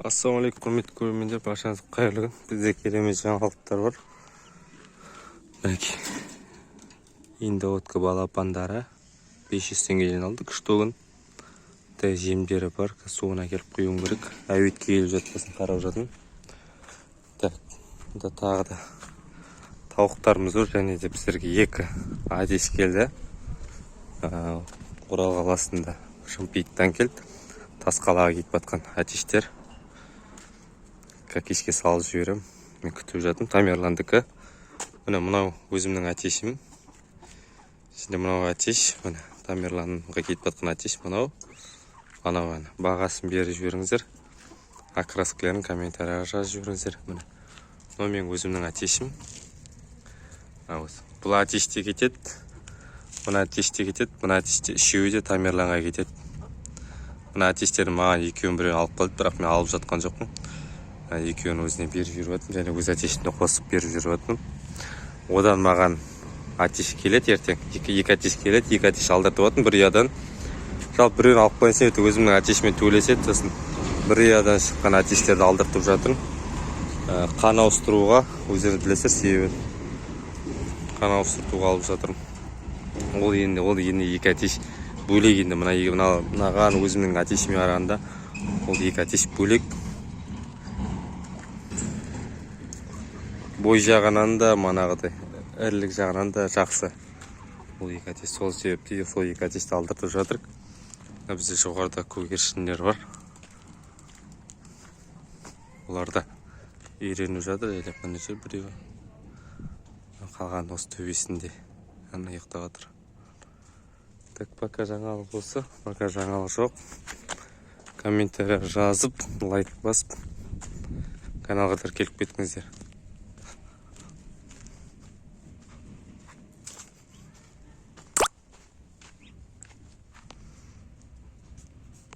Ассалаумағалейкум, құрметті көрермендер, баршаңызға қайырлы күн. Бізде керемет жаңалықтар бар. Мінекей, индоотка балапандары 500 теңгеден алдық, штугын. Жемдері бар, суына келіп құюым керек. Әуетке келіп жатқасын қарап жатырмын. Так, тағы да тауықтарымыз бар, және де біздерге 2 адес келді. Орал қаласында Шымпиттан келді. Тасқалаға кетіп батқан атештер. Кешке салып жіберем. Мен күтіп жатым. Тамерландікі. Мынау өзімнің атешім. Şimdi мынау атеш. Тамерланға кетіп батқан атеш. Мынау. Анау бағасын беріп жіберіңіздер. Окраскілерін комментарияға жазып жіберіңіздер. Мынау мен өзімнің атешім. Бұл атеште кетеді. Мына атеште кетеді. Мына атеште үшеуі де Тамерланға кетеді. Мына атештерді маған екеуін біреуін алып қалды, бірақ мен алып жатқан жоқпын. Екеуін өзіне беріп жүріп жатырмын, және өз атешімді қосып беріп жүріп жатырмын. Одан маған атеш келеді ертең. Екі атеш келеді, 2 атеш алдыртып жатырмын бір ұядан. Жалпы біреуін алып қойса, өзімнің атешімен төлеседі. Сосын бір ұядан шыққан атештерді алдыртып жатырмын. Қан ауыстыруға, өздеріңіз білесіздер себебін. Қан ауыстыруға алып жатырмын. Ол енді 2 атеш бөлек. Енді мынаған өзімнің атешіме қарағанда ол 2 атеш бөлек. Бой жағынан да, манағыдай ірілік жағынан да жақсы. Ол 2 атеш, сол себепті сол 2 атешті алдыртып жатырық. Бізде жоғарыда көгершіндер бар. Оларда үйреніп жатыр, елеп мына жер біреуі. Қалған осы төбесінде ұйықтап жатыр. Так, пока жаңалық болса, пока жаңалық жоқ. Комментария жазып, лайк басып, каналға тіркеліп кетіңіздер.